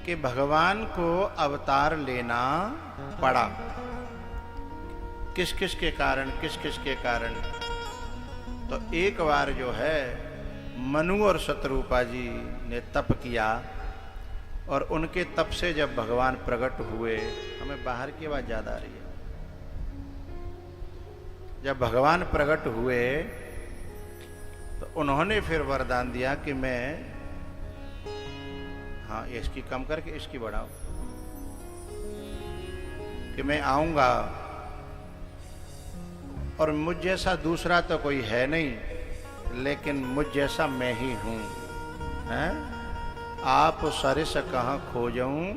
कि भगवान को अवतार लेना पड़ा। किस किस के कारण, किस किस के कारण? तो एक बार जो है मनु और शत्रुपा जी ने तप किया और उनके तप से जब भगवान प्रकट हुए, हमें बाहर की आवाज ज्यादा आ रही है। जब भगवान प्रकट हुए तो उन्होंने फिर वरदान दिया कि मैं, हाँ इसकी कम करके इसकी बढ़ाओ, कि मैं आऊंगा और मुझ जैसा दूसरा तो कोई है नहीं, लेकिन मुझ जैसा मैं ही हूं। हैं? आप सरिस कहाँ खोजऊं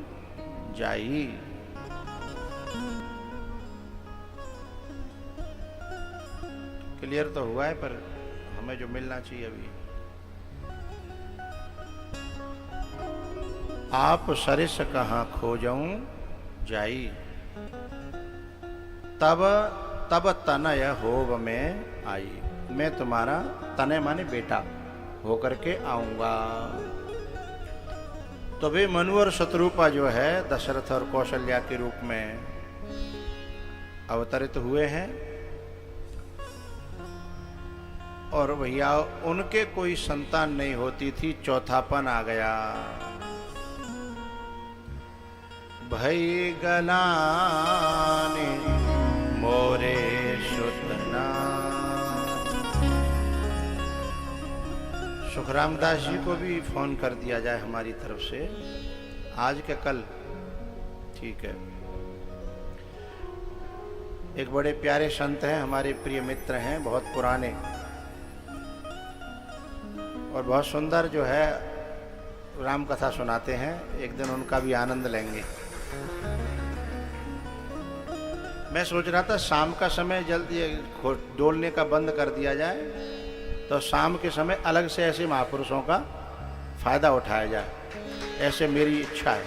जाई। क्लियर तो हुआ है, पर हमें जो मिलना चाहिए अभी, आप सरिस कहाँ खोजऊं जाई, तब तनय होव में आई। मैं तुम्हारा, तनय माने बेटा, होकर के आऊंगा। तो वे मनु और शत्रुपा जो है दशरथ और कौशल्या के रूप में अवतरित हुए हैं। और भैया उनके कोई संतान नहीं होती थी, चौथापन आ गया। भई गलाने मोरे सुतना। सुखराम दास जी को भी फोन कर दिया जाए हमारी तरफ से, आज के कल, ठीक है। एक बड़े प्यारे संत हैं, हमारे प्रिय मित्र हैं, बहुत पुराने और बहुत सुंदर जो है राम कथा सुनाते हैं। एक दिन उनका भी आनंद लेंगे। मैं सोच रहा था शाम का समय जल्दी डोलने का बंद कर दिया जाए, तो शाम के समय अलग से ऐसे महापुरुषों का फायदा उठाया जाए, ऐसे मेरी इच्छा है।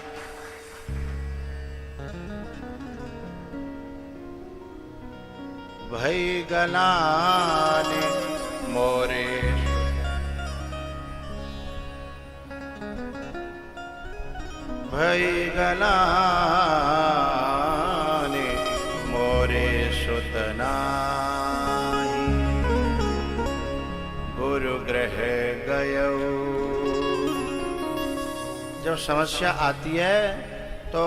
भई गलाने मोरे, भई गलाने मोरे सुतना, गुरु गृह गयो। जब समस्या आती है तो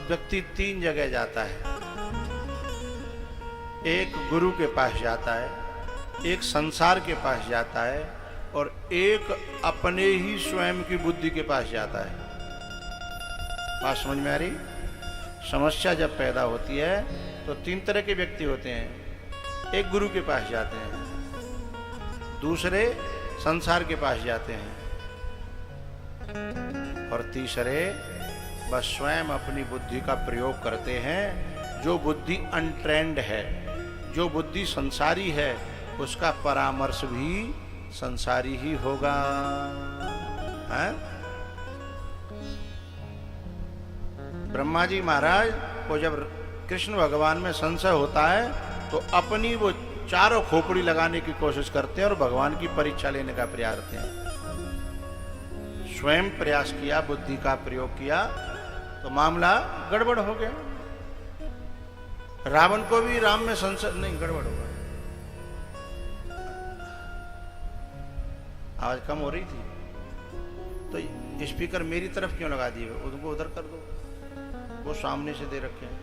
व्यक्ति तीन जगह जाता है। एक गुरु के पास जाता है, एक संसार के पास जाता है, और एक अपने ही स्वयं की बुद्धि के पास जाता है। बात समझ में आ रही? समस्या जब पैदा होती है तो तीन तरह के व्यक्ति होते हैं। एक गुरु के पास जाते हैं, दूसरे संसार के पास जाते हैं, और तीसरे बस स्वयं अपनी बुद्धि का प्रयोग करते हैं। जो बुद्धि अनट्रेंड है, जो बुद्धि संसारी है, उसका परामर्श भी संसारी ही होगा। है? ब्रह्मा जी महाराज को जब कृष्ण भगवान में संशय होता है तो अपनी वो चारों खोपड़ी लगाने की कोशिश करते हैं और भगवान की परीक्षा लेने का प्रयास करते हैं। स्वयं प्रयास किया, बुद्धि का प्रयोग किया, तो मामला गड़बड़ हो गया। रावण को भी राम में संशय नहीं, गड़बड़ हो गया। आवाज कम हो रही थी तो स्पीकर मेरी तरफ क्यों लगा दिए? उनको उधर कर दो, वो सामने से दे रखे हैं।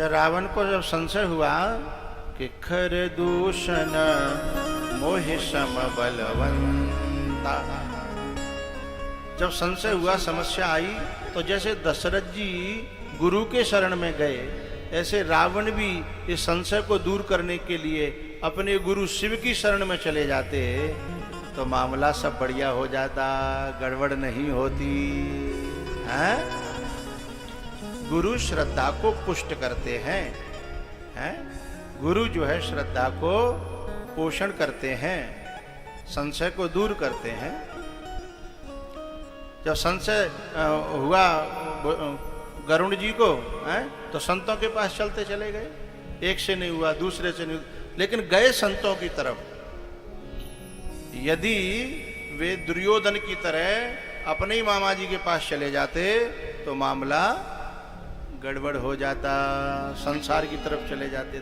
रावण को जब संशय हुआ कि खर दूषण मोहि सम बलवंता, जब संशय हुआ, समस्या आई, तो जैसे दशरथ जी गुरु के शरण में गए, ऐसे रावण भी इस संशय को दूर करने के लिए अपने गुरु शिव की शरण में चले जाते, तो मामला सब बढ़िया हो जाता, गड़बड़ नहीं होती है। गुरु श्रद्धा को पुष्ट करते हैं, हैं? गुरु जो है श्रद्धा को पोषण करते हैं, संशय को दूर करते हैं। जब संशय हुआ गरुण जी को, हैं? तो संतों के पास चलते चले गए। एक से नहीं हुआ, दूसरे से नहीं, लेकिन गए संतों की तरफ। यदि वे दुर्योधन की तरह अपने ही मामा जी के पास चले जाते तो मामला गड़बड़ हो जाता, संसार की तरफ चले जाते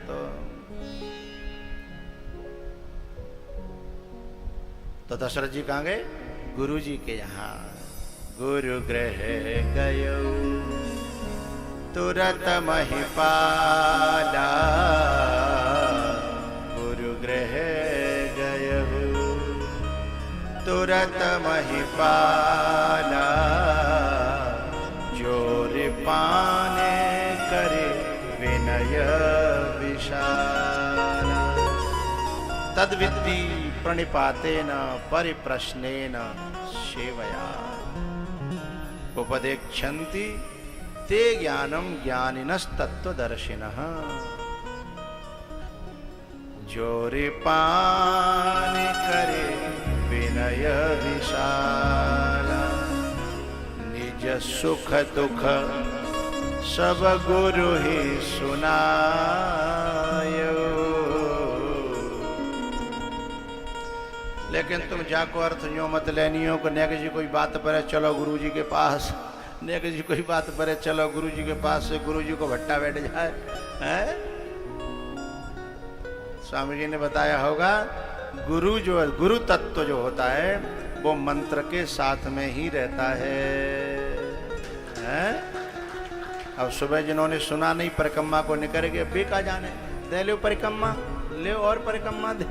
तो दशरथ जी कहाँ गए? गुरु जी के यहाँ। गुरु गृह गयो तुरत महिपाला, गुरु गृह गयो तुरत महिपाला, जोर पाने करे विनय विशाला, तद्विद्धि प्रणिपातेन परिप्रश्नेन सेवया, उपदेक्षन्ति ते ज्ञानम ज्ञानिनस्तत्त्वदर्शिनः, जोरे पान करे विनय विशाला, निज सुख दुख सब गुरु ही सुनायो। लेकिन तुम जाको अर्थ यो मत लेनियो को नेक जी कोई बात परे चलो गुरु जी के पास, नेक जी कोई बात परे चलो गुरु जी के पास, से गुरु जी को भट्टा बैठ जाए है? स्वामी जी ने बताया होगा गुरु जो गुरु तत्व जो होता है वो मंत्र के साथ में ही रहता है? अब सुबह जिन्होंने सुना नहीं परिक्रमा को निकल गए, बेका जाने दे लो परिक्रमा, ले और परिक्रमा दे।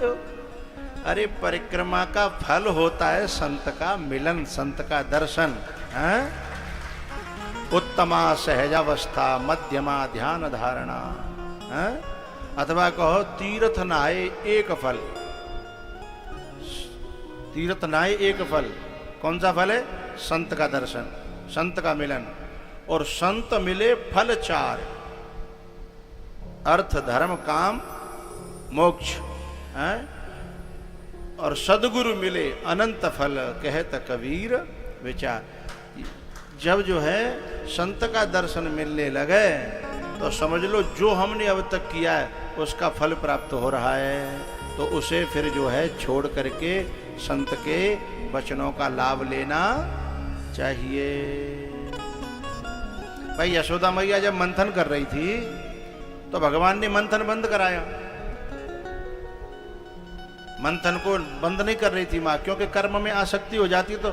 अरे परिक्रमा का फल होता है संत का मिलन, संत का दर्शन है? उत्तमा सहजावस्था, मध्यमा ध्यान धारणा है? अथवा कहो तीर्थ नहाए एक फल, तीर्थ नहाए एक फल। कौन सा फल है? संत का दर्शन, संत का मिलन। और संत मिले फल चार, अर्थ धर्म काम मोक्ष है? और सदगुरु मिले अनंत फल, कहत कबीर विचार। जब जो है संत का दर्शन मिलने लगे तो समझ लो जो हमने अब तक किया है उसका फल प्राप्त हो रहा है, तो उसे फिर जो है छोड़ करके संत के वचनों का लाभ लेना चाहिए। भाई यशोदा मैया जब मंथन कर रही थी तो भगवान ने मंथन बंद कराया, मंथन को बंद नहीं कर रही थी माँ, क्योंकि कर्म में आसक्ति हो जाती तो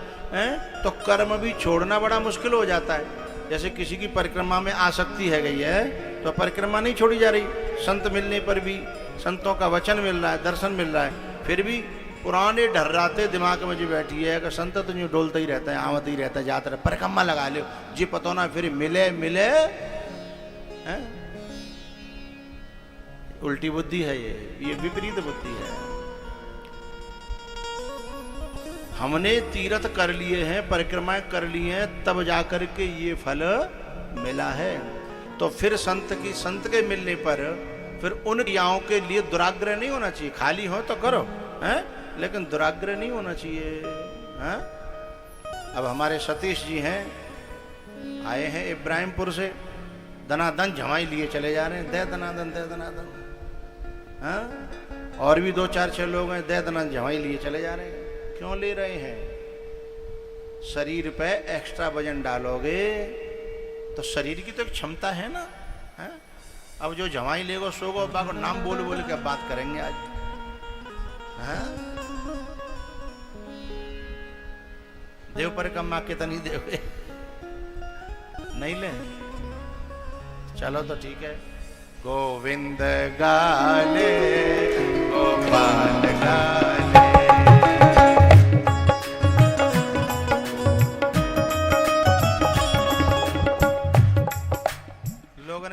तो कर्म भी छोड़ना बड़ा मुश्किल हो जाता है। जैसे किसी की परिक्रमा में आसक्ति है गई है तो परिक्रमा नहीं छोड़ी जा रही, संत मिलने पर भी, संतों का वचन मिल रहा है, दर्शन मिल रहा है, फिर भी पुराने ढर्राते दिमाग में जो बैठी है कि संत तो यूँ डोलता ही रहता है, आवत ही रहता है, जाता रहे, परिक्रमा लगा लो जी, पता ना फिर मिले मिले है? उल्टी बुद्धि है ये विपरीत बुद्धि है। हमने तीर्थ कर लिए हैं, परिक्रमाएं कर ली हैं, तब जाकर के ये फल मिला है। तो फिर संत के मिलने पर फिर उन क्रियाओं के लिए दुराग्रह नहीं होना चाहिए। खाली हो तो करो हैं, लेकिन दुराग्रह नहीं होना चाहिए हैं? अब हमारे सतीश जी हैं, आए हैं इब्राहिमपुर से, दनादन जमाई लिए चले जा रहे हैं, दे दनादन हाँ? और भी 2-4-6 लोग हैं, दे दनादन जमाई लिए चले जा रहे हैं। क्यों ले रहे हैं? शरीर पे एक्स्ट्रा वजन डालोगे तो शरीर की तो एक क्षमता है ना है? अब जो जमाई लेगो सोगो बाको नाम बोल बोल के बात करेंगे आज है? देव परिक्रमा कितनी देवे? नहीं ले, चलो तो ठीक है। गोविंद गाले गोपाल गाले,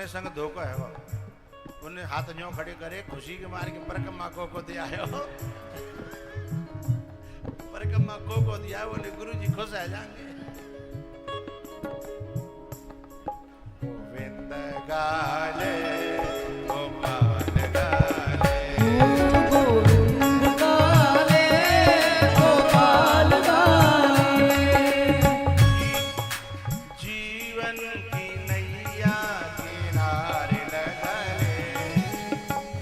संग धोखा है वो, उन्हें हाथ न्यों खड़े करे, खुशी के मार के परिक्रमा को दिया है, परिक्रमा को दिया, बोले गुरु जी खुश है जाएंगे। गोविंद गाले गोपाल गाले, गोविंद गाले गोपाल गाले, जीवन की नैया किनारे लगले,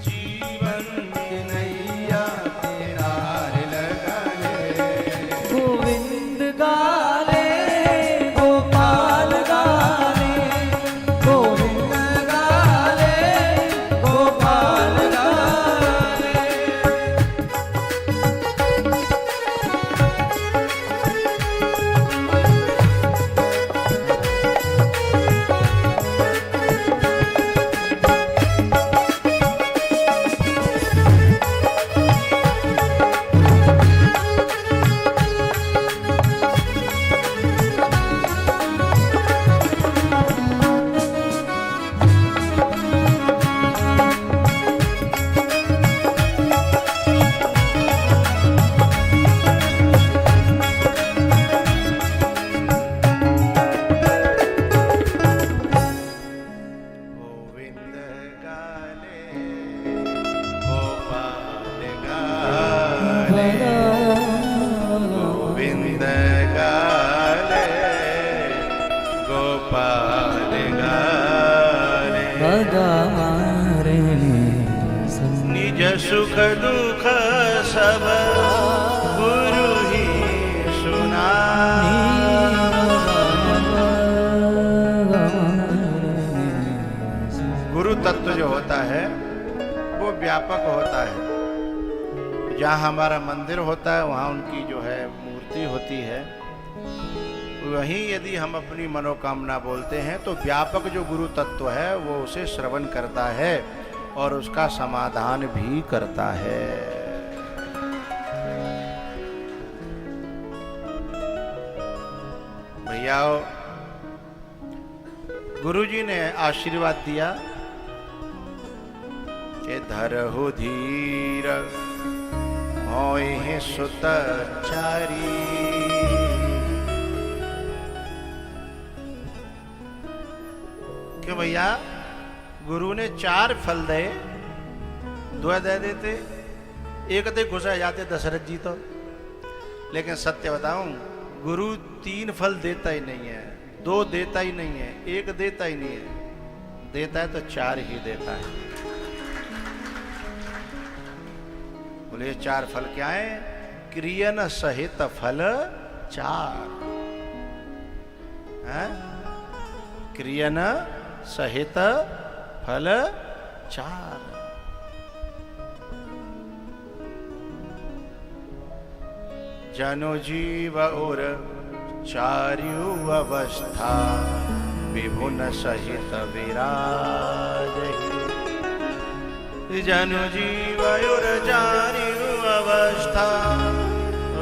जीवन में गाले गोविंद गाले गोपाल गाले निज सुख दुख सब गुरु ही सुना। गुरु तत्व जो होता है वो व्यापक होता है। जहाँ हमारा मंदिर होता है वहाँ उनकी जो है मूर्ति होती है, वहीं यदि हम अपनी मनोकामना बोलते हैं तो व्यापक जो गुरु तत्व है वो उसे श्रवण करता है और उसका समाधान भी करता है। भैया गुरुजी ने आशीर्वाद दिया कि धरहु धीर होय सुत चारी। क्यों भैया? गुरु ने 4 फल दे, 2 दे देते, एक दे घुसा जाते दशरथ जी तो। लेकिन सत्य बताऊं, गुरु 3 फल देता ही नहीं है, 2 देता ही नहीं है, 1 देता ही नहीं है, देता है तो 4 ही देता है। बोले 4 फल क्या है? क्रियन सहित फल 4 है, क्रियन सहित फल 4। जनु जीव और चार्यु अवस्था विभुन सहित विराज। जनु जीव और चार्यु अवस्था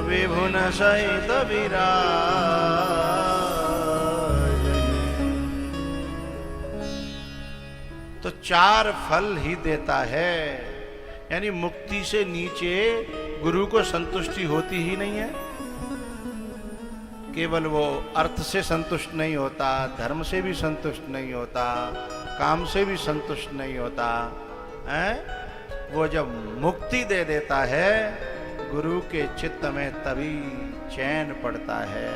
विभुन सहित विराज। तो 4 फल ही देता है, यानी मुक्ति से नीचे गुरु को संतुष्टि होती ही नहीं है। केवल वो अर्थ से संतुष्ट नहीं होता, धर्म से भी संतुष्ट नहीं होता, काम से भी संतुष्ट नहीं होता है। वो जब मुक्ति दे देता है गुरु के चित्त में, तभी चैन पड़ता है।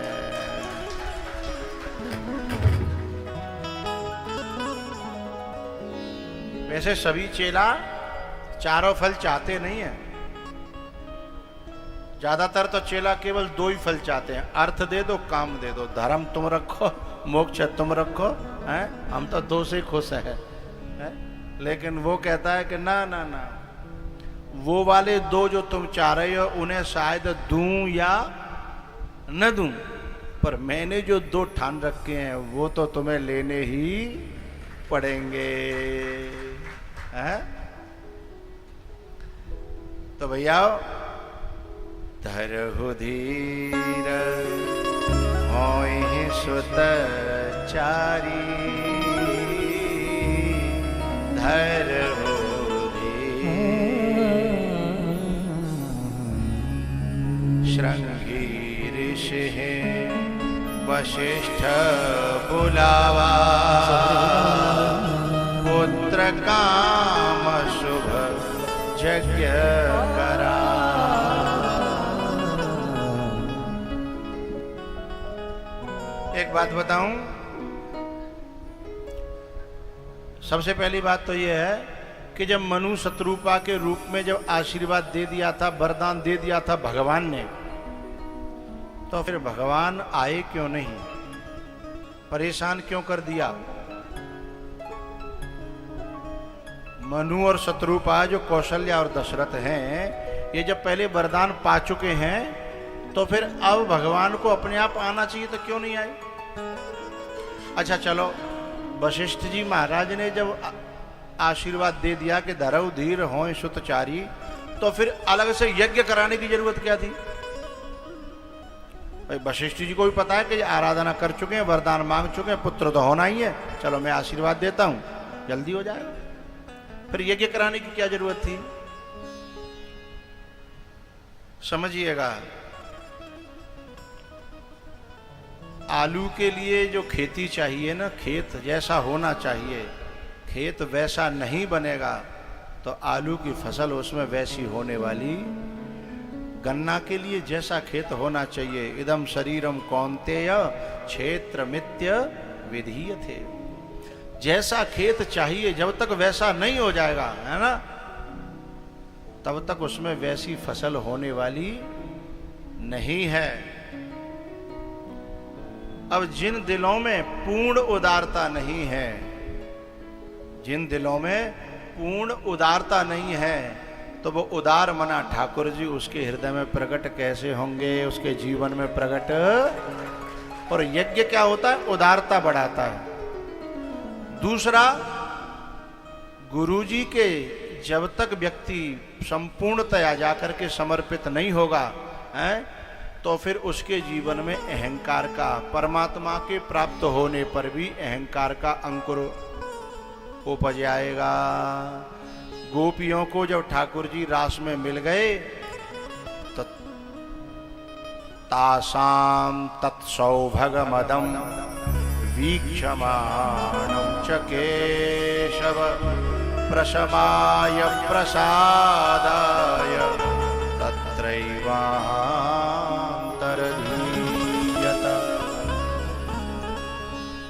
वैसे सभी चेला 4 फल चाहते नहीं है। ज्यादातर तो चेला केवल 2 ही फल चाहते हैं, अर्थ दे दो, काम दे दो, धर्म तुम रखो, मोक्ष तुम रखो, हैं? हम तो 2 से खुश हैं। लेकिन वो कहता है कि ना ना ना, वो वाले 2 जो तुम चाह रहे हो उन्हें शायद दूं या न दूं, पर मैंने जो 2 ठान रखे हैं वो तो तुम्हें लेने ही पड़ेंगे। है? तो भैया धरहु धीर होय सुत चारी। धरहु धीर श्रृंगी ऋषि वशिष्ठ बुलावा। पुत्र काम शुभ यज्ञ करा। एक बात बताऊं, सबसे पहली बात तो यह है कि जब मनु शत्रुपा के रूप में जब आशीर्वाद दे दिया था, वरदान दे दिया था भगवान ने, तो फिर भगवान आए क्यों नहीं? परेशान क्यों कर दिया? मनु और शत्रुपा जो कौशल्या और दशरथ हैं, ये जब पहले वरदान पा चुके हैं तो फिर अब भगवान को अपने आप आना चाहिए, तो क्यों नहीं आए? अच्छा चलो, वशिष्ठ जी महाराज ने जब आशीर्वाद दे दिया कि धरहु धीर होय सुतचारी, तो फिर अलग से यज्ञ कराने की जरूरत क्या थी? भाई वशिष्ठ जी को भी पता है कि आराधना कर चुके हैं, वरदान मांग चुके हैं, पुत्र तो होना ही है, चलो मैं आशीर्वाद देता हूं, जल्दी हो जाएगा। फिर यज्ञ कराने की क्या जरूरत थी? समझिएगा, आलू के लिए जो खेती चाहिए ना, खेत जैसा होना चाहिए, खेत वैसा नहीं बनेगा तो आलू की फसल उसमें वैसी होने वाली गन्ना के लिए जैसा खेत होना चाहिए, इदम शरीरम कौन्तेय क्षेत्र मित्य विधीयते, जैसा खेत चाहिए जब तक वैसा नहीं हो जाएगा, है ना, तब तक उसमें वैसी फसल होने वाली नहीं है। अब जिन दिलों में पूर्ण उदारता नहीं है, जिन दिलों में पूर्ण उदारता नहीं है, तो वो उदार मना ठाकुर जी उसके हृदय में प्रकट कैसे होंगे, उसके जीवन में प्रकट। और यज्ञ क्या होता है? उदारता बढ़ाता है। दूसरा, गुरुजी के जब तक व्यक्ति संपूर्णतया जाकर के समर्पित नहीं होगा, है, तो फिर उसके जीवन में अहंकार का, परमात्मा के प्राप्त होने पर भी अहंकार का अंकुर उपज आएगा। गोपियों को जब ठाकुर जी रास में मिल गए तो तासाम तत्सौभगमदम वीक्षमाणं च केशव प्रशमाय प्रसादाय तत्रैवान्तरधीयत।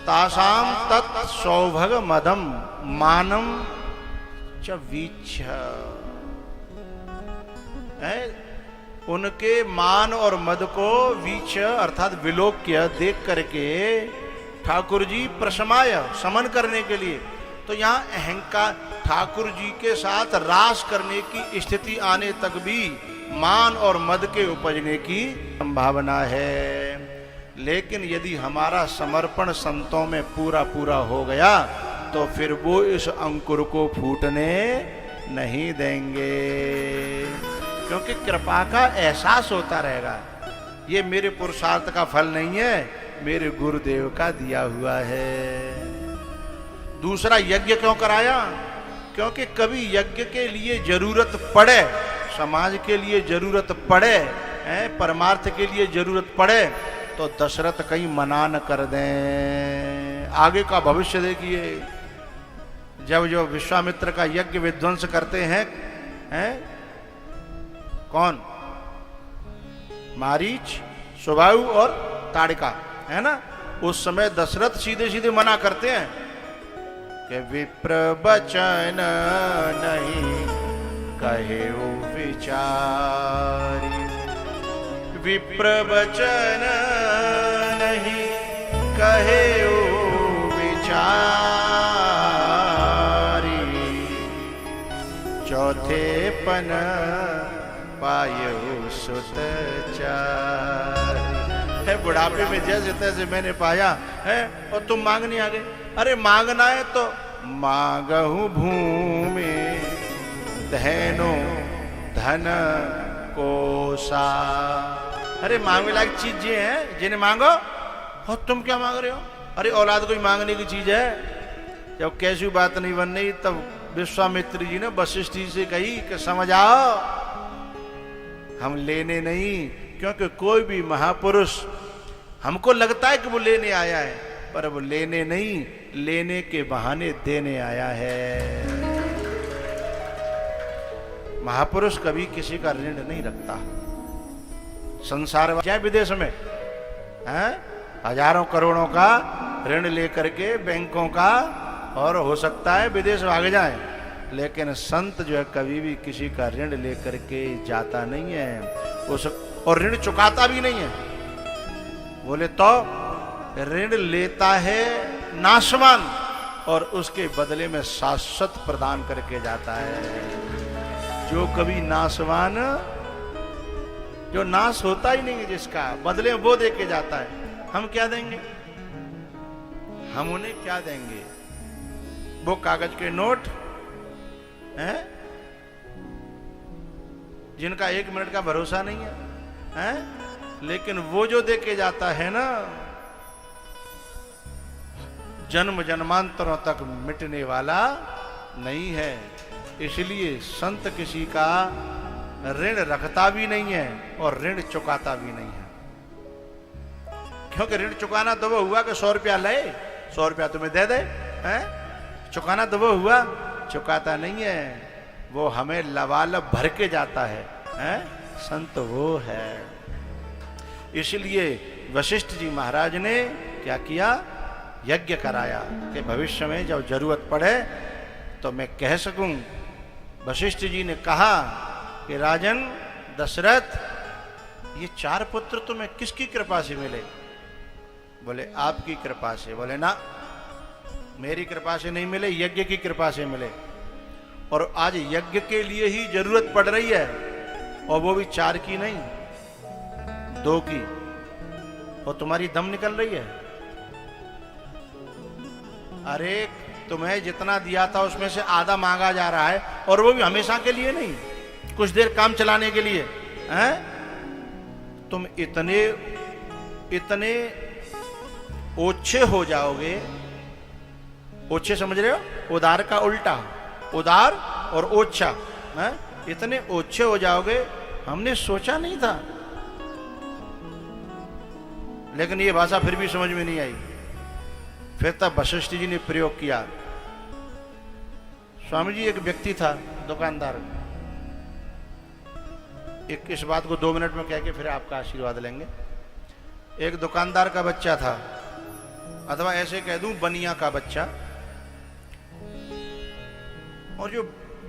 तासाम तत्सौभगमदम मानम च वीक्ष, उनके मान और मद को वीक्ष अर्थात विलोक्य देख करके ठाकुर जी प्रशमाय समन करने के लिए। तो यहाँ अहंकार, ठाकुर जी के साथ रास करने की स्थिति आने तक भी मान और मद के उपजने की संभावना है। लेकिन यदि हमारा समर्पण संतों में पूरा पूरा हो गया तो फिर वो इस अंकुर को फूटने नहीं देंगे, क्योंकि कृपा का एहसास होता रहेगा, ये मेरे पुरुषार्थ का फल नहीं है, मेरे गुरुदेव का दिया हुआ है। दूसरा, यज्ञ क्यों कराया? क्योंकि कभी यज्ञ के लिए जरूरत पड़े, समाज के लिए जरूरत पड़े, परमार्थ के लिए जरूरत पड़े, तो दशरथ कहीं मना न कर दें। आगे का भविष्य देखिए, जब जो विश्वामित्र का यज्ञ विध्वंस करते हैं, कौन? मारीच, सुबाहु और ताड़िका, है ना। उस समय दशरथ सीधे सीधे मना करते हैं कि विप्र बचन नहीं कहे विचारी, विप्र बचन नहीं कहे विचारी, चौथे पन पायो सुत चार। है बुढ़ापे में जैसे तैसे मैंने पाया है, और तुम मांगने आ गए। अरे मांगना है तो मांगहु भूमि धैनो धन कोसा। अरे मांगने लायक चीज ये है जिन्हें मांगो, और तुम क्या मांग रहे हो? अरे औलाद कोई मांगने की चीज है? जब कैसी बात नहीं बन रही तब विश्वामित्र जी ने वशिष्ठ जी से कही कि समझ आओ, हम लेने नहीं, क्योंकि कोई भी महापुरुष हमको लगता है कि वो लेने आया है, पर वो लेने नहीं, लेने के बहाने देने आया है। महापुरुष कभी किसी का ऋण नहीं रखता। संसार जाए विदेश में, हैं, हजारों करोड़ों का ऋण लेकर के बैंकों का, और हो सकता है विदेश भाग जाए, लेकिन संत जो है कभी भी किसी का ऋण लेकर के जाता नहीं है उस, और ऋण चुकाता भी नहीं है। बोले तो ऋण लेता है नाशवान, और उसके बदले में शाश्वत प्रदान करके जाता है। जो कभी नाशवान, जो नाश होता ही नहीं है, जिसका बदले में वो दे के जाता है। हम क्या देंगे? हम उन्हें क्या देंगे? वो कागज के नोट हैं, जिनका 1 मिनट का भरोसा नहीं है, हैं? लेकिन वो जो दे के जाता है ना, जन्म जन्मांतरों तक मिटने वाला नहीं है। इसलिए संत किसी का ऋण रखता भी नहीं है और ऋण चुकाता भी नहीं है। क्योंकि ऋण चुकाना तो वो हुआ कि 100 रुपया ले, 100 रुपया तुम्हें दे दे, हैं? चुकाना तो वो हुआ, चुकाता नहीं है। वो हमें लबालब भर के जाता है, हैं? संत वो है। इसलिए वशिष्ठ जी महाराज ने क्या किया, यज्ञ कराया कि भविष्य में जब जरूरत पड़े तो मैं कह सकूं। वशिष्ठ जी ने कहा कि राजन दशरथ, ये 4 पुत्र तुम्हें किसकी कृपा से मिले? बोले आपकी कृपा से। बोले ना, मेरी कृपा से नहीं मिले, यज्ञ की कृपा से मिले। और आज यज्ञ के लिए ही जरूरत पड़ रही है, और वो भी 4 की नहीं, 2 की, और तुम्हारी दम निकल रही है। अरे तुम्हें जितना दिया था उसमें से आधा मांगा जा रहा है, और वो भी हमेशा के लिए नहीं, कुछ देर काम चलाने के लिए हैं? तुम इतने ओछे हो जाओगे। ओछे समझ रहे हो? उदार का उल्टा, उदार और ओछा है? इतने ओछे हो जाओगे, हमने सोचा नहीं था। लेकिन ये भाषा फिर भी समझ में नहीं आई। फिर तब वशिष्ठ जी ने प्रयोग किया। स्वामी जी, एक व्यक्ति था दुकानदार, एक इस बात को 2 मिनट में कह के फिर आपका आशीर्वाद लेंगे। एक दुकानदार का बच्चा था, अथवा ऐसे कह दूं बनिया का बच्चा। और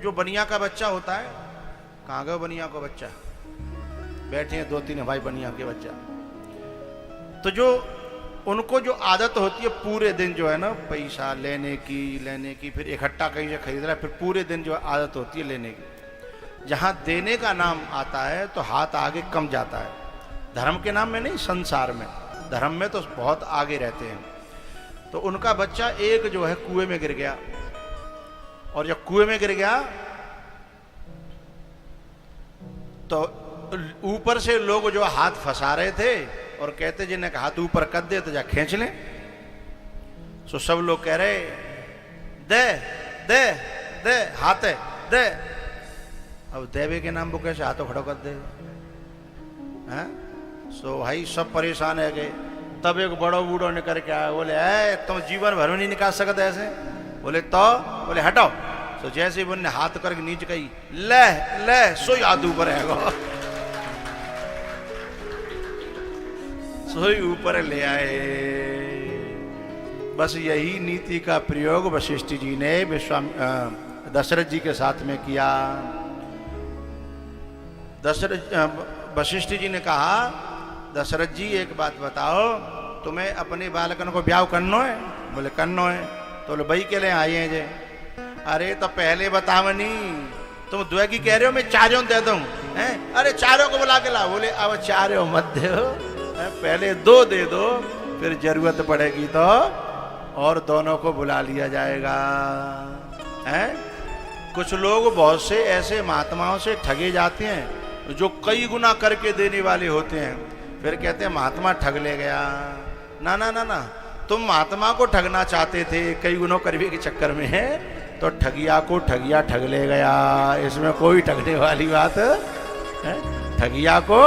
जो बनिया का बच्चा होता है, कहाँ गए बनिया का बच्चा? बैठे हैं 2-3 भाई बनिया के बच्चा। तो जो उनको जो आदत होती है पूरे दिन जो है ना पैसा लेने की, फिर इकट्ठा कहीं से खरीद रहा है, फिर पूरे दिन जो आदत होती है लेने की। जहां देने का नाम आता है तो हाथ आगे कम जाता है। धर्म के नाम में नहीं, संसार में, धर्म में तो बहुत आगे रहते हैं। तो उनका बच्चा एक जो है कुएं में गिर गया, और जब कुएं में गिर गया तो ऊपर से लोग जो हाथ फंसा रहे थे और कहते जिन्हें हाथ ऊपर कर दे तो जा खींच ले। तो सब लोग कह रहे दे दे दे हाथ है दे। अब देवे के नाम को कैसे हाथों खड़ो कर दे हैं? सो भाई सब परेशान है गए। तब एक बड़ो बूढ़ो निकल के आया, बोले तुम जीवन भर में नहीं निकाल सकते ऐसे। बोले तो, बोले हटाओ। तो जैसे ही उन्होंने हाथ करके नीचे कही, ले ले, सो हाथ ऊपर है, सोई ऊपर ले आए। बस यही नीति का प्रयोग वशिष्ठ जी ने दशरथ जी के साथ में किया। वशिष्ठ जी ने कहा, दशरथ जी एक बात बताओ, तुम्हें अपने बालकन को ब्याह करनो है? बोले करनो है। तो बोले भाई के लिए आए हैं जे। अरे तो पहले बतावनी, तुम 2 की कह रहे हो, मैं 4 दे दूं हैं? अरे 4 को बुला के ला। बोले अब 4 मत दो, पहले 2 दे दो, फिर जरूरत पड़ेगी तो और दोनों को बुला लिया जाएगा। हैं? कुछ लोग बहुत से ऐसे महात्माओं से ठगे जाते हैं जो कई गुना करके देने वाले होते हैं, फिर कहते हैं महात्मा ठग ले गया। ना ना ना ना, तुम महात्मा को ठगना चाहते थे कई गुनों करने के चक्कर में, है तो ठगिया को ठगिया ठग ले गया। इसमें कोई ठगने वाली बात है? ठगिया को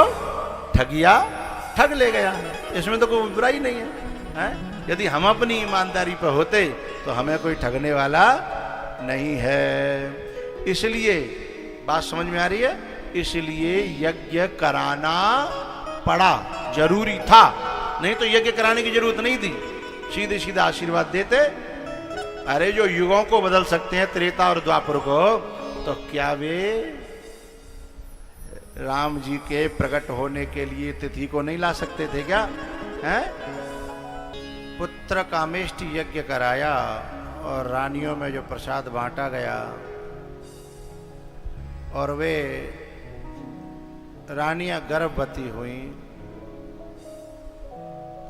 ठगिया ठग ले गया, इसमें तो कोई बुराई नहीं है? यदि हम अपनी ईमानदारी पर होते तो हमें कोई ठगने वाला नहीं है। इसलिए बात समझ में आ रही है? इसलिए यज्ञ कराना पड़ा, जरूरी था, नहीं तो यज्ञ कराने की जरूरत नहीं थी, सीधे सीधा आशीर्वाद देते। अरे जो युगों को बदल सकते हैं, त्रेता और द्वापर को, तो क्या वे राम जी के प्रकट होने के लिए तिथि को नहीं ला सकते थे क्या? हैं? पुत्र कामेष्टि यज्ञ कराया और रानियों में जो प्रसाद बांटा गया, और वे रानियां गर्भवती हुई।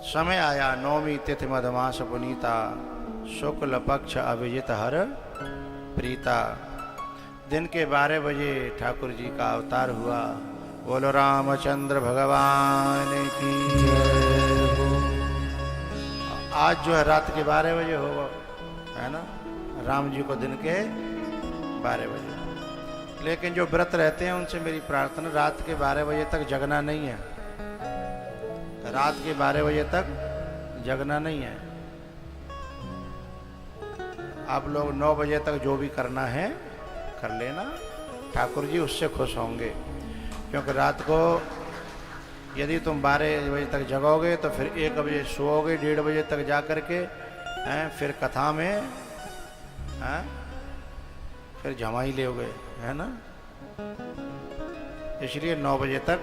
समय आया, 9वीं तिथि मधमास पुनीता, शुक्ल पक्ष अभिजित हर प्रीता। दिन के 12 बजे ठाकुर जी का अवतार हुआ। बोलो रामचंद्र भगवान की जय। आज जो है रात के 12 बजे होगा, है ना? राम जी को दिन के 12 बजे। लेकिन जो व्रत रहते हैं उनसे मेरी प्रार्थना, रात के 12 बजे तक जगना नहीं है। रात के 12 बजे तक जगना नहीं है। आप लोग 9 बजे तक जो भी करना है कर लेना, ठाकुर जी उससे खुश होंगे। क्योंकि रात को यदि तुम 12 बजे तक जगोगे तो फिर 1 बजे सोओगे, 1:30 बजे तक जा करके फिर कथा में फिर जमाई लोगे, है ना। इसलिए 9 बजे तक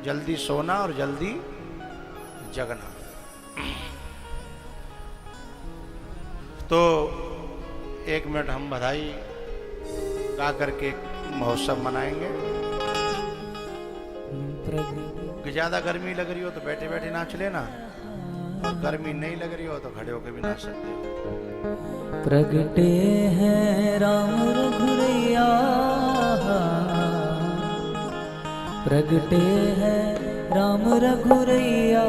जल्दी सोना और जल्दी जगना। तो 1 मिनट हम बधाई गा करके महोत्सव मनाएंगे। ज्यादा गर्मी लग रही हो तो बैठे बैठे नाच लेना, और गर्मी नहीं लग रही हो तो खड़े होकर भी नाच सकते हो। प्रगटे हैं राम रघुरैया, प्रगटे हैं राम रघुरैया,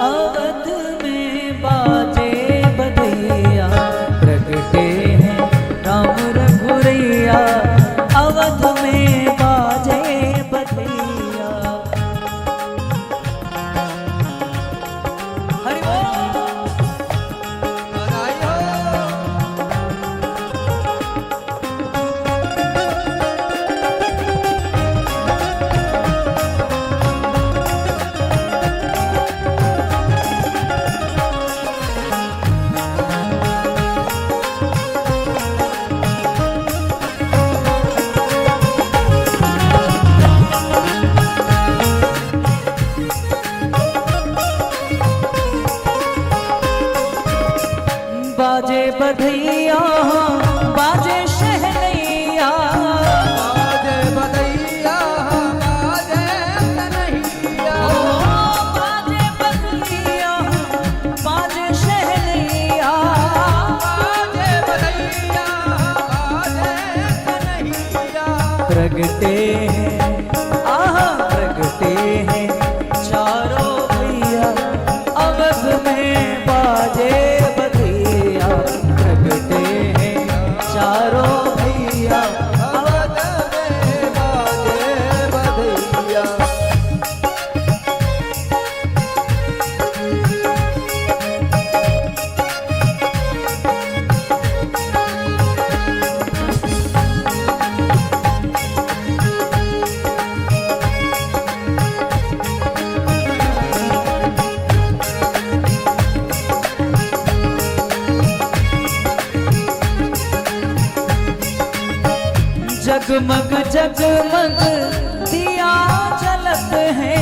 अवध में बाजे बधैया। प्रगटे हैं राम रघुरैया, अवध में बाजे बधैया। हरि बोल। बाजे बधैया बाजे शहनैया, बाजे बधैया बाजे कन्हैया, बाजे बधैया बाजे शहनैया, बाजे बधैया बाजे कन्हैया। प्रगटे हैं प्रगटे हैं चारों भैया, अवध में बाजे बधैया। प्रगटे हैं चारों भैया, अवध में बाजे बधैया। जगमग जगमग दिया जलत है,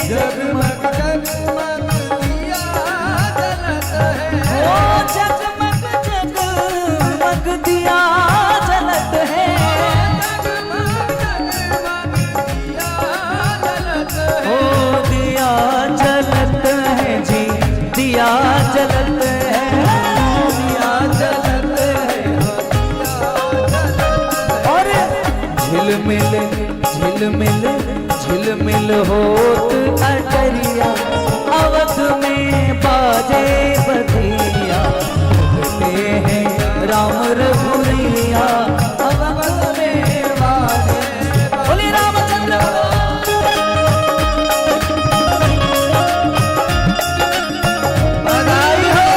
जगमग जगमग दिया जलत है, ओ जगमग जगमग दिया जलत है, जगमग जगमग दिया जलत है। ओ दिया जलत है जी, दिया जलत है, दिया जलत है। और झिलमिल झिलमिल झिलमिल होत अटरिया, अवध में बाजे बधैया। प्रगटे हैं राम रघुरैया, अवध में बाजे। बोले रामचंद्र बधाई हो।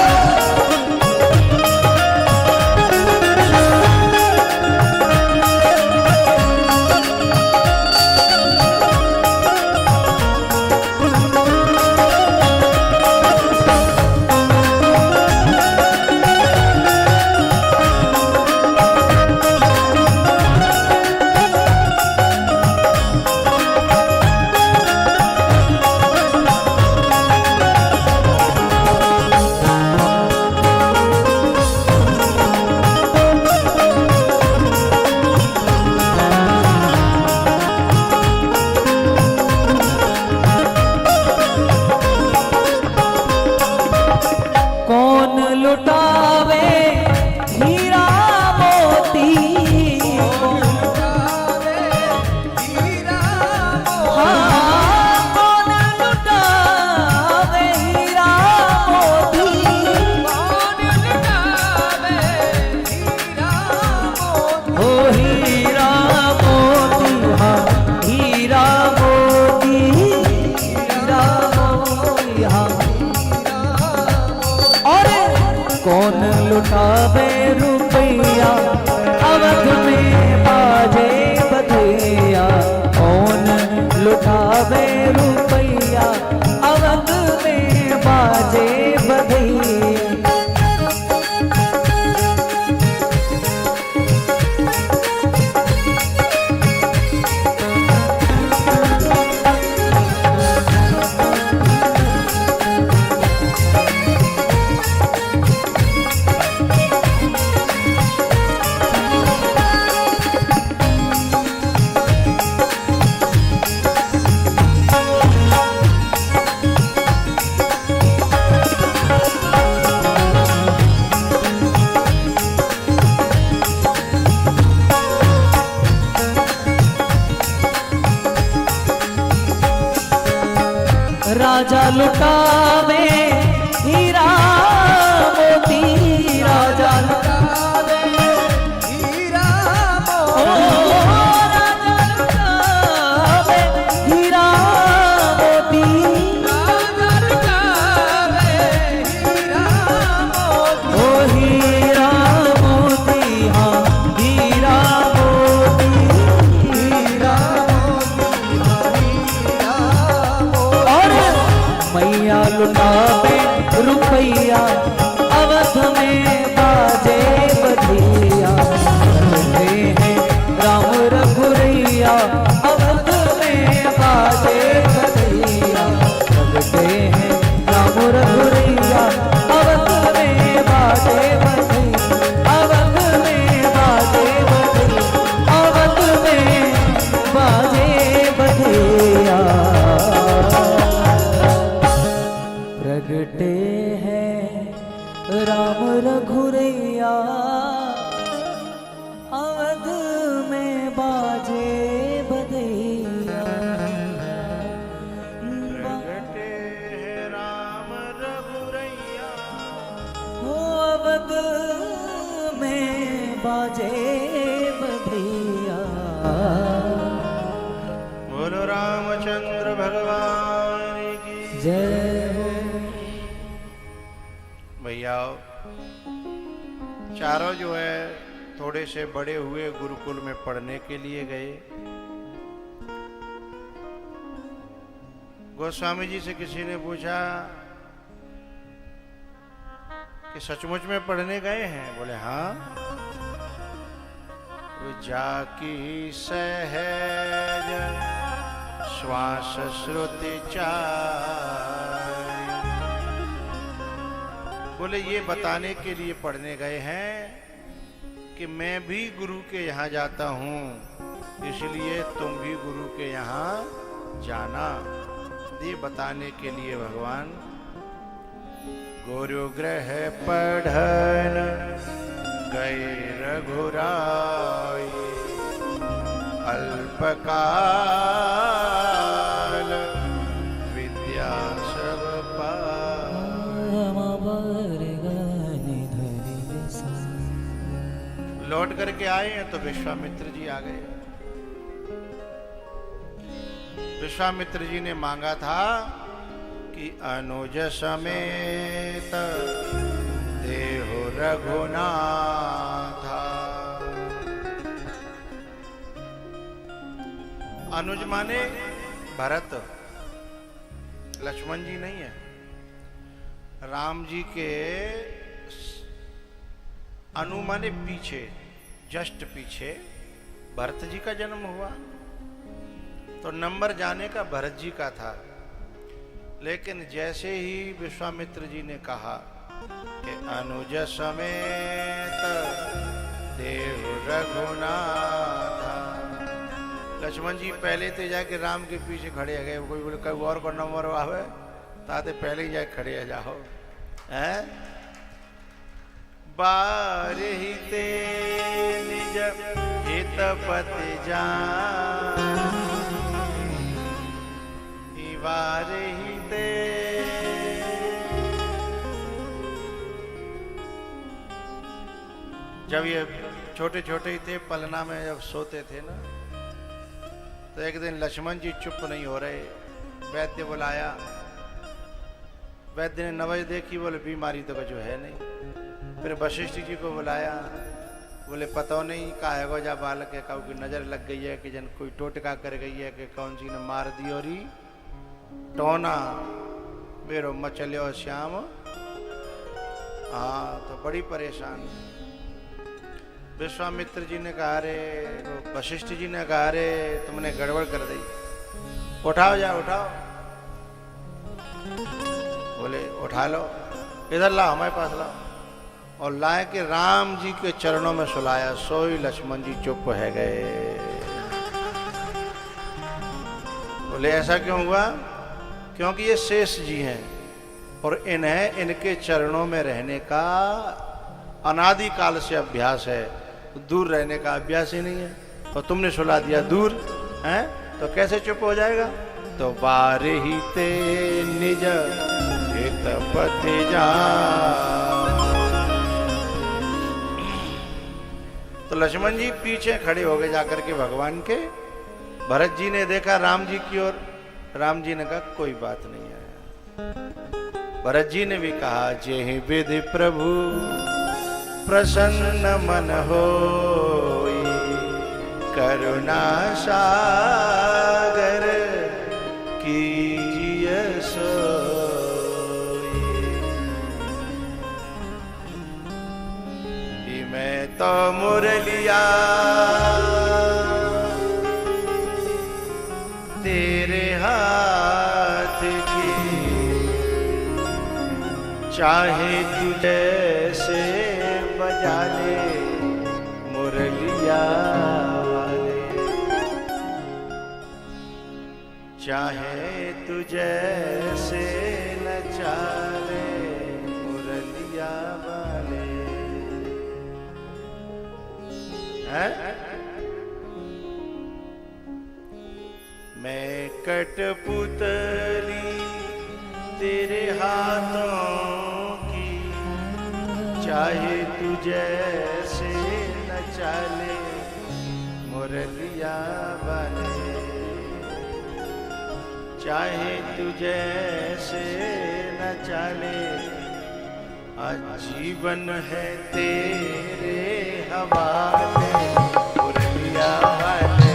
राजा लुटावे हीरा मोती, राजा लुटावे हीरा ओ मोती, राजा लुटावे हीरा मोती, राजा लुटावे हीरा मोती, ओ हीरा मोती, हाँ हीरा मोती, हीरा मोती, हीरा मोती। और मैया लुटावे रुपैया अवध में बाजे बधिया, करते हैं राम रघुरैया अवध में बाजे बधिया, करते हैं राम रघुरैया अवध में बाजे बधिया, अवध में बाजे बधिया, अवध में बाजे बधिया। प्रगटे हैं राम रघुरैया अवध में बाजे बधिया, प्रगटे हैं राम रघुरैया, हो अवध में बाजे बधिया। बोलो रामचंद्र भगवान की जय हो। भैया चारों जो है थोड़े से बड़े हुए गुरुकुल में पढ़ने के लिए गए। गोस्वामी जी से किसी ने पूछा कि सचमुच में पढ़ने गए हैं? बोले हाँ। वो जाकी सहज श्वास श्रुति चारि, बोले ये बताने के लिए पढ़ने गए हैं कि मैं भी गुरु के यहाँ जाता हूँ, इसलिए तुम भी गुरु के यहाँ जाना। ये बताने के लिए भगवान गुरुगृह पढ़न गए रघुराई, अल्पकाल विद्या सब पाई। लौट करके आए हैं तो विश्वामित्र जी आ गए। विश्वामित्र जी ने मांगा था कि अनुज समेत देहु रघुनाथा। अनुज माने भरत, लक्ष्मण जी नहीं है। राम जी के अनु माने पीछे, जस्ट पीछे भरत जी का जन्म हुआ, तो नंबर जाने का भरत जी का था। लेकिन जैसे ही विश्वामित्र जी ने कहा कि अनुज समेत देहु रघुनाथा, लक्ष्मण जी पहले तो जाके राम के पीछे खड़े आ गए। कोई बोले कोई और को नंबर आवे ताते पहले ही जाके खड़े आ जाओ हैं। बारहिते निज हित पति जान, बारहिते जब ये छोटे छोटे ही थे, पलना में जब सोते थे ना, तो एक दिन लक्ष्मण जी चुप नहीं हो रहे। वैद्य बुलाया, वैद्य ने नवज देखी, बोले बीमारी तो कुछ है नहीं। फिर वशिष्ठ जी को बुलाया, बोले पता नहीं काहेगो जा बालक है, काऊ की नजर लग गई है कि जन कोई टोटका कर गई है कि कौन सी ने मार दी और टोना मेरो मचल्यो श्याम। हाँ तो बड़ी परेशान। विश्वामित्र जी ने कहा रे, वशिष्ठ जी ने कहा रे तुमने गड़बड़ कर दी, उठाओ जा उठाओ। बोले उठा लो, इधर लाओ हमारे पास लाओ। और लाए के राम जी के चरणों में सुलाया, सोई लक्ष्मण जी चुप है गए। बोले ऐसा क्यों हुआ? क्योंकि ये शेष जी हैं और इन्हें इनके चरणों में रहने का अनादि काल से अभ्यास है, दूर रहने का अभ्यास ही नहीं है। और तुमने सुला दिया दूर हैं, तो कैसे चुप हो जाएगा? तो बारही ते निज हित पति जा। तो लक्ष्मण जी पीछे खड़े हो गए जाकर के भगवान के। भरत जी ने देखा राम जी की ओर। राम जी ने कहा कोई बात नहीं आया। भरत जी ने भी कहा जेहि विधि प्रभु प्रसन्न मन होई, करुणा सागर कीजिय सोई। कि मैं तो मुरलिया तेरे हाथ की, चाहे तू जैसे बजा ले मुरलिया वाले, चाहे तू जैसे नचा ले मुरलिया वाले। हैं? मैं कठपुतली तेरे हाथों की, चाहे तू जैसे नचा ले मुरलिया वाले, चाहे तू जैसे नचा ले। आजीवन है तेरे हवाले मुरलिया वाले।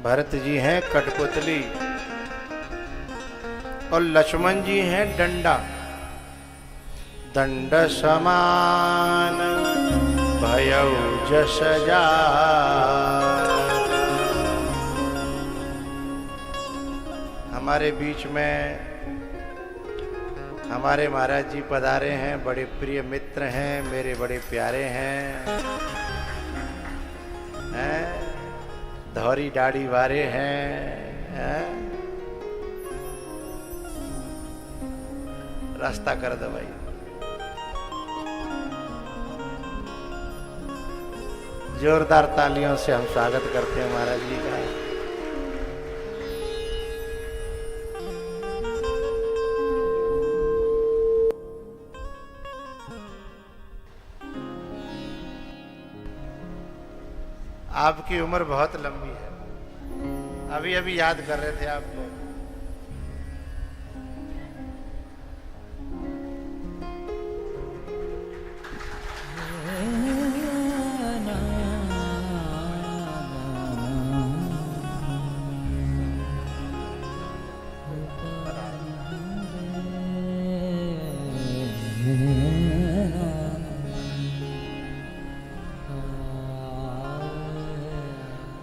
भरत जी हैं कठपुतली और लक्ष्मण जी हैं डंडा। दंड समान भयउ जस जान। हमारे बीच में हमारे महाराज जी पधारे हैं, बड़े प्रिय मित्र हैं, मेरे बड़े प्यारे हैं। धौरी डाड़ी वारे हैं, रास्ता कर दो भाई। जोरदार तालियों से हम स्वागत करते हैं महाराज जी का। आपकी उम्र बहुत लंबी है, अभी अभी याद कर रहे थे आपको।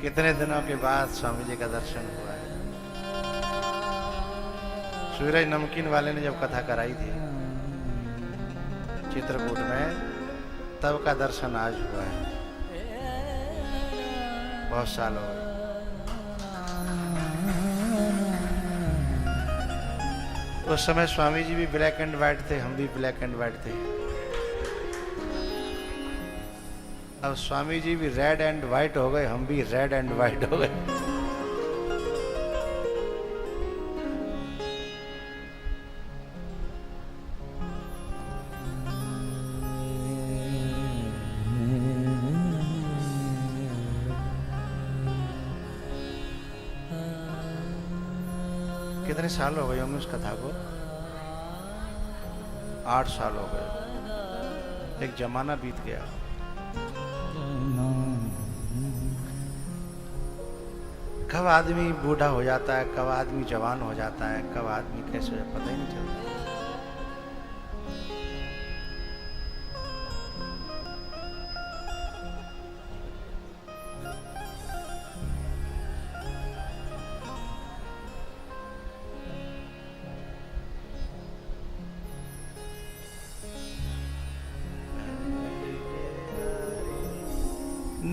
कितने दिनों के बाद स्वामी जी का दर्शन हुआ है। सूरज नमकीन वाले ने जब कथा कराई थी चित्रकूट में, तब का दर्शन आज हुआ है। बहुत साल हो गए। उस समय स्वामी जी भी ब्लैक एंड व्हाइट थे, हम भी ब्लैक एंड व्हाइट थे। अब स्वामी जी भी रेड एंड व्हाइट हो गए, हम भी रेड एंड व्हाइट हो गए। कितने साल हो गए होंगे उस कथा को? 8 साल हो गए। एक जमाना बीत गया। कब आदमी बूढ़ा हो जाता है, कब आदमी जवान हो जाता है, कब आदमी कैसे हो जाता है, पता ही नहीं चलता।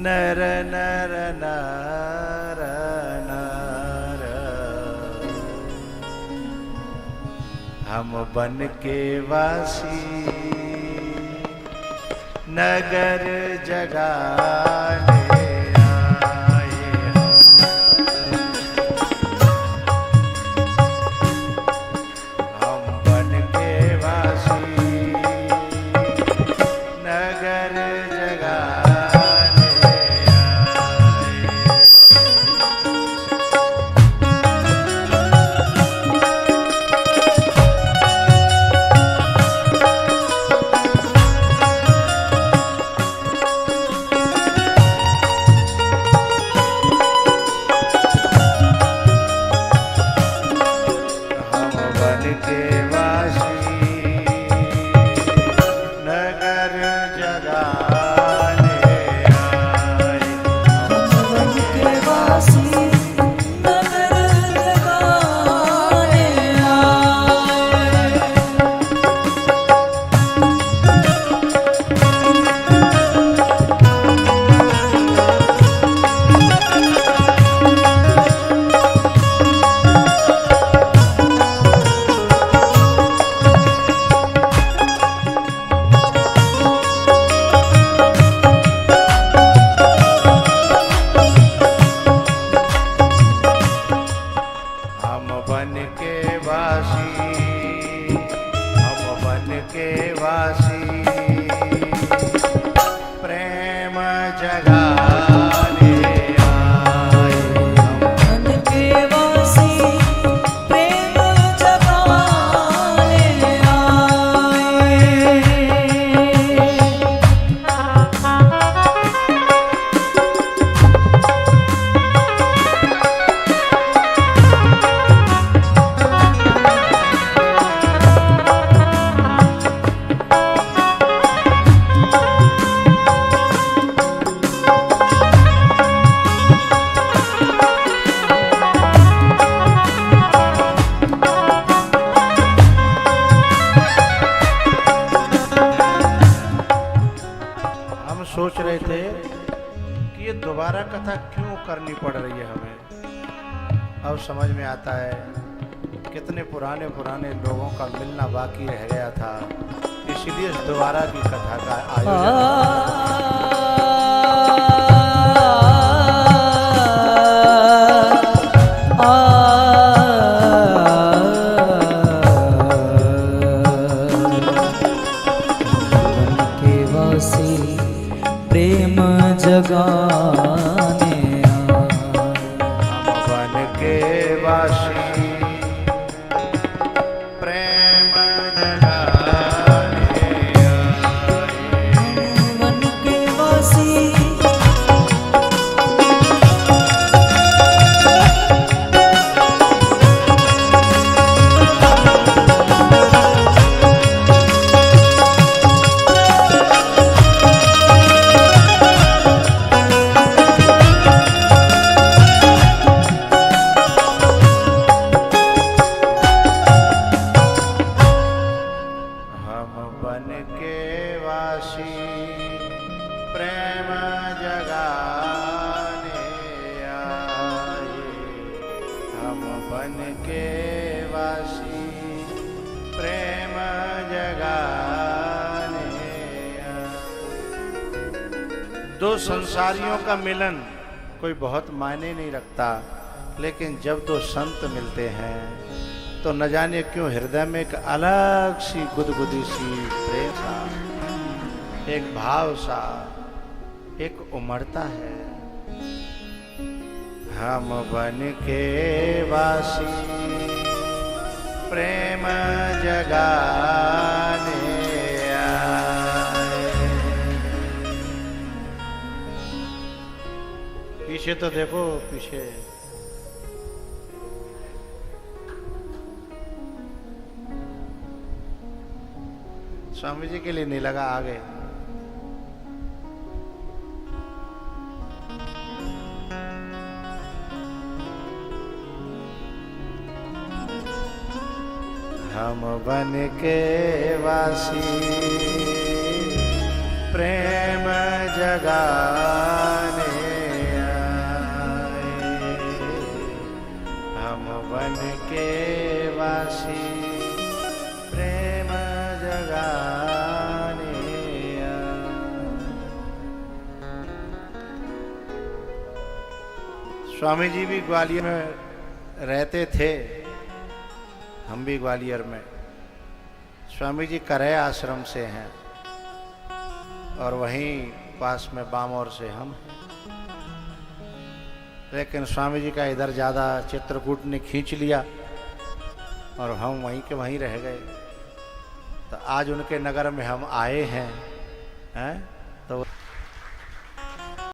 नर नर नर नर हम बन के वासी नगर जगाने आए हम बन के वासी नगर जगाने। कि ये दोबारा कथा क्यों करनी पड़ रही है हमें। अब समझ में आता है कितने पुराने पुराने लोगों का मिलना बाकी रह गया था, इसलिए इस दोबारा की कथा का आयोजन। प्रेम जगाने हम बन के वासी प्रेम जगाने मन के वासी प्रेम जगाने आए। हम बन के वासी प्रेम जगाने आए। दो संसारियों का मिलन कोई बहुत मायने नहीं रखता, लेकिन जब दो संत मिलते हैं तो न जाने क्यों हृदय में एक अलग सी गुदगुदी सी प्रेम सा, एक भाव सा एक उमड़ता है। हम बन के वासी प्रेम जगाने आए। पीछे तो देखो, पीछे स्वामी जी के लिए नहीं लगा, आगे हम बन के वासी प्रेम जगाने आए। हम बन के वासी प्रेम जगाने आए। स्वामी जी भी ग्वालियर में रहते थे, हम भी ग्वालियर में। स्वामी जी करय आश्रम से हैं और वहीं पास में बामौर से हम हैं। लेकिन स्वामी जी का इधर ज़्यादा चित्रकूट ने खींच लिया और हम वहीं के वहीं रह गए। तो आज उनके नगर में हम आए हैं, हैं?